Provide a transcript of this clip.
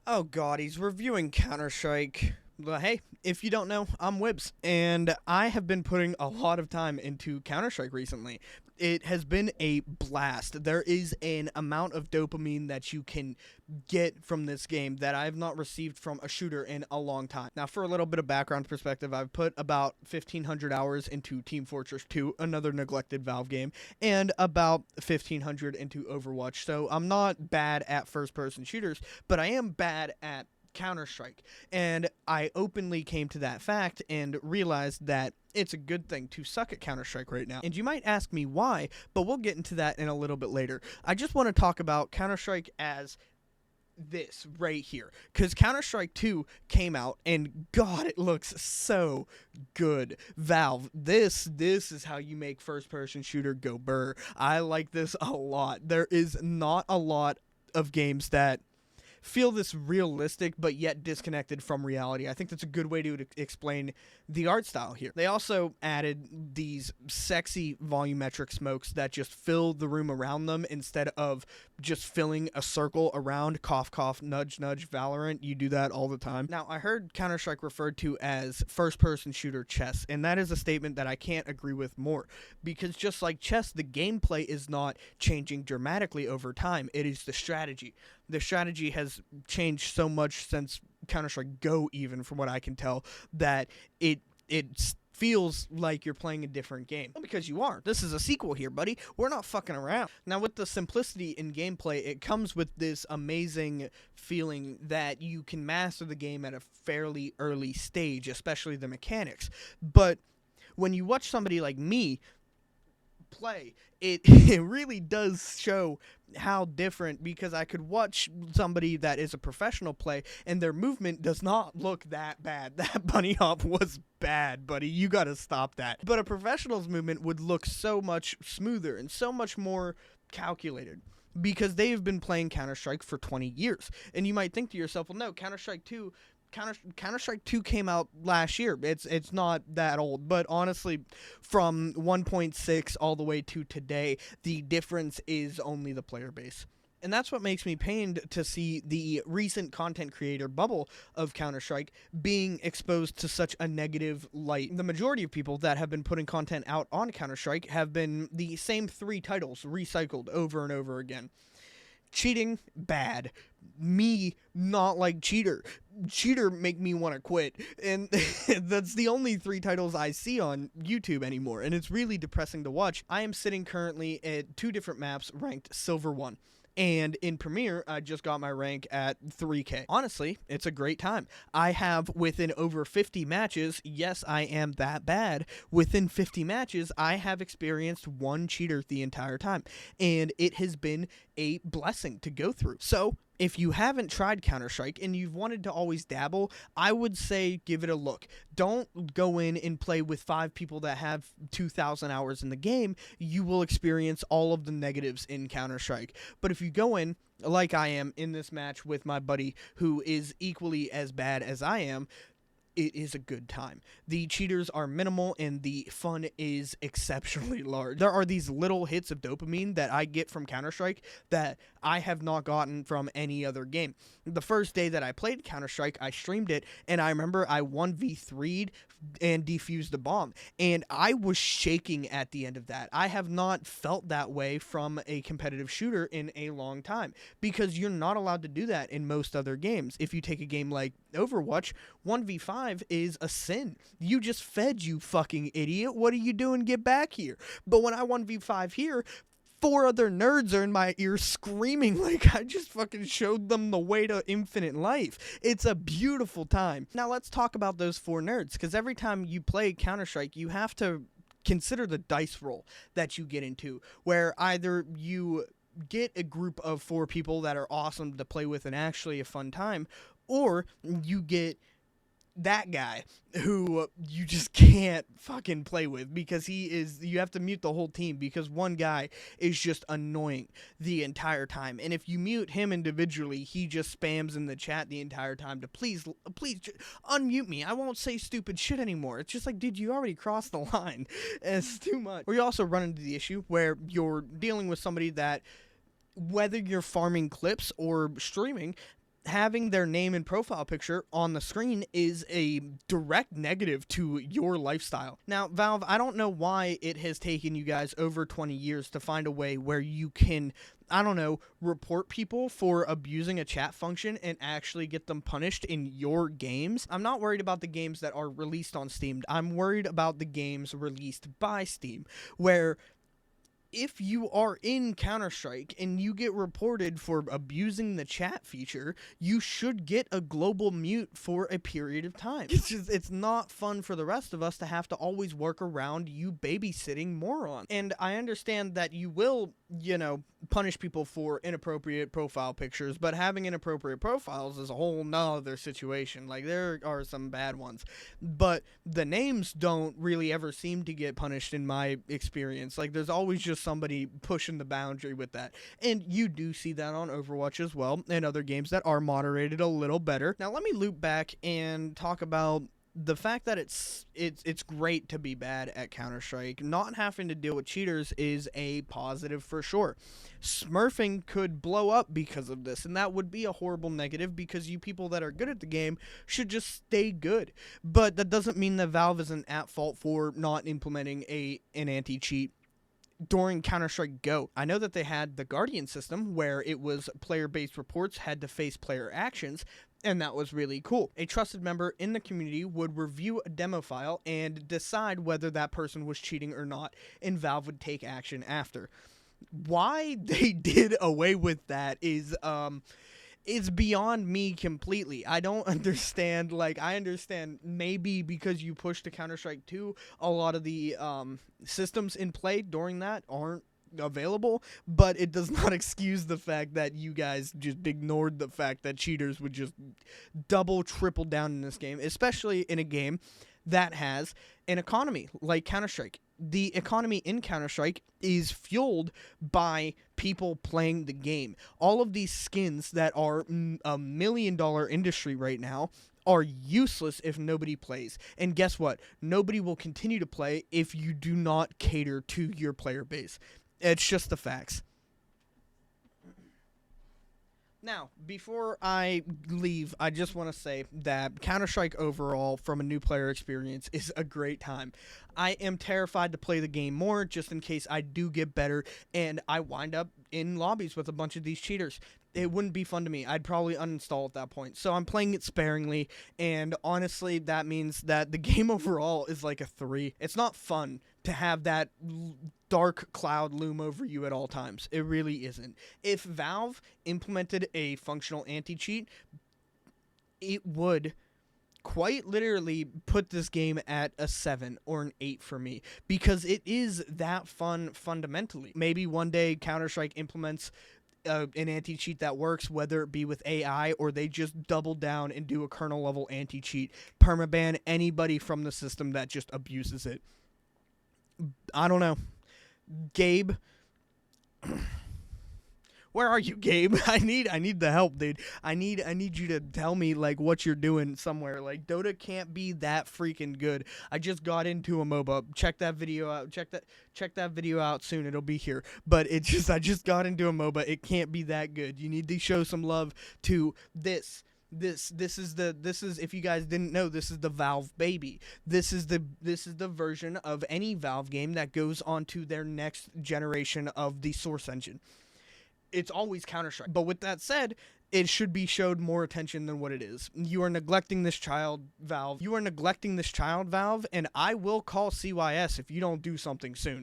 Oh god, he's reviewing Counter-Strike. Well, hey, if you don't know, I'm Wibs, and I have been putting a lot of time into Counter-Strike recently. It has been a blast. There is an amount of dopamine that you can get from this game that I have not received from a shooter in a long time. Now, for a little bit of background perspective, I've put about 1,500 hours into Team Fortress 2, another neglected Valve game, and about 1,500 into Overwatch. So I'm not bad at first-person shooters, but I am bad at Counter-Strike. And I openly came to that fact and realized that it's a good thing to suck at Counter-Strike right now. And you might ask me why, but we'll get into that in a little bit later. I just want to talk about Counter-Strike as this right here, because Counter-Strike 2 came out and god, it looks so good. Valve, this is how you make first person shooter go burr. I like this a lot. There is not a lot of games that feel this realistic but yet disconnected from reality. I think that's a good way to explain the art style here. They also added these sexy volumetric smokes that just fill the room around them instead of just filling a circle around. Cough, cough, nudge, nudge, Valorant. You do that all the time. Now, I heard Counter-Strike referred to as first-person shooter chess, and that is a statement that I can't agree with more, because just like chess, the gameplay is not changing dramatically over time. It is the strategy. The strategy has changed so much since Counter-Strike Go, even from what I can tell, that it feels like you're playing a different game. Well, because you are. This is a sequel here, buddy. We're not fucking around. Now, with the simplicity in gameplay, it comes with this amazing feeling that you can master the game at a fairly early stage, especially the mechanics. But when you watch somebody like me play, it really does show how different, because I could watch somebody that is a professional play and their movement does not look that bad. That bunny hop was bad, buddy. You gotta stop that. But a professional's movement would look so much smoother and so much more calculated, because they've been playing Counter-Strike for 20 years. And you might think to yourself, well, no, Counter-Strike 2 came out last year. It's not that old, but honestly, from 1.6 all the way to today, the difference is only the player base. And that's what makes me pained to see the recent content creator bubble of Counter-Strike being exposed to such a negative light. The majority of people that have been putting content out on Counter-Strike have been the same 3 titles recycled over and over again. Cheating, bad. Me, not like cheater. Cheater make me want to quit. And that's the only 3 titles I see on YouTube anymore, and it's really depressing to watch. I am sitting currently at 2 different maps ranked Silver 1. And in Premiere, I just got my rank at 3K. Honestly, it's a great time. I have, within over 50 matches, yes, I am that bad. Within 50 matches, I have experienced 1 cheater the entire time. And it has been a blessing to go through. So, if you haven't tried Counter-Strike and you've wanted to always dabble, I would say give it a look. Don't go in and play with 5 people that have 2,000 hours in the game. You will experience all of the negatives in Counter-Strike. But if you go in, like I am in this match with my buddy who is equally as bad as I am, it is a good time. The cheaters are minimal and the fun is exceptionally large. There are these little hits of dopamine that I get from Counter-Strike that I have not gotten from any other game. The first day that I played Counter-Strike, I streamed it, and I remember I 1v3'd and defused a bomb, and I was shaking at the end of that. I have not felt that way from a competitive shooter in a long time, because you're not allowed to do that in most other games. If you take a game like Overwatch, 1v5 is a sin. You just fed, you fucking idiot. What are you doing? Get back here. But when I 1v5 here, 4 other nerds are in my ear screaming like I just fucking showed them the way to infinite life. It's a beautiful time. Now let's talk about those 4 nerds, because every time you play Counter-Strike, you have to consider the dice roll that you get into, where either you get a group of 4 people that are awesome to play with and actually a fun time, or you get that guy who you just can't fucking play with, because you have to mute the whole team because one guy is just annoying the entire time. And if you mute him individually, he just spams in the chat the entire time to please unmute me. I won't say stupid shit anymore. It's just like, dude, you already crossed the line. It's too much. Or you also run into the issue where you're dealing with somebody that, whether you're farming clips or streaming, having their name and profile picture on the screen is a direct negative to your lifestyle. Now, Valve, I don't know why it has taken you guys over 20 years to find a way where you can, I don't know, report people for abusing a chat function and actually get them punished in your games. I'm not worried about the games that are released on Steam. I'm worried about the games released by Steam, where if you are in Counter-Strike and you get reported for abusing the chat feature, you should get a global mute for a period of time. It's not fun for the rest of us to have to always work around you babysitting moron. And I understand that you will, punish people for inappropriate profile pictures, but having inappropriate profiles is a whole nother situation. Like, there are some bad ones, but the names don't really ever seem to get punished in my experience. Like, there's always just somebody pushing the boundary with that, and you do see that on Overwatch as well and other games that are moderated a little better. Now let me loop back and talk about the fact that it's great to be bad at Counter-Strike. Not having to deal with cheaters is a positive for sure. Smurfing could blow up because of this, and that would be a horrible negative, because you people that are good at the game should just stay good. But that doesn't mean that Valve isn't at fault for not implementing an anti-cheat during Counter-Strike Go. I know that they had the Guardian system where it was player-based reports had to face player actions, and that was really cool. A trusted member in the community would review a demo file and decide whether that person was cheating or not, and Valve would take action after. Why they did away with that is beyond me completely. I don't understand. Like, I understand maybe because you push to Counter-Strike 2, a lot of the systems in play during that aren't available, but it does not excuse the fact that you guys just ignored the fact that cheaters would just double, triple down in this game, especially in a game that has an economy like Counter-Strike. The economy in Counter-Strike is fueled by people playing the game. All of these skins that are a $1 million industry right now are useless if nobody plays. And guess what? Nobody will continue to play if you do not cater to your player base. It's just the facts. Now, before I leave, I just want to say that Counter-Strike overall, from a new player experience, is a great time. I am terrified to play the game more, just in case I do get better and I wind up in lobbies with a bunch of these cheaters. It wouldn't be fun to me. I'd probably uninstall at that point. So I'm playing it sparingly, and honestly, that means that the game overall is like a 3. It's not fun to have that dark cloud loom over you at all times. It really isn't. If Valve implemented a functional anti-cheat, it would quite literally put this game at a 7 or an 8 for me, because it is that fun fundamentally. Maybe one day Counter-Strike implements an anti-cheat that works, whether it be with AI or they just double down and do a kernel level anti-cheat, permaban anybody from the system that just abuses it. I don't know. Gabe, where are you, Gabe? I need the help, dude. I need you to tell me, like, what you're doing somewhere. Like, Dota can't be that freaking good. I just got into a MOBA. Check that video out. Check that video out soon. It'll be here. But I just got into a MOBA. It can't be that good. You need to show some love to this. This is if you guys didn't know, this is the Valve baby. This is the version of any Valve game that goes on to their next generation of the Source engine. It's always Counter-Strike. But with that said, it should be showed more attention than what it is. You are neglecting this child, Valve. You are neglecting this child, Valve, and I will call CYS if you don't do something soon.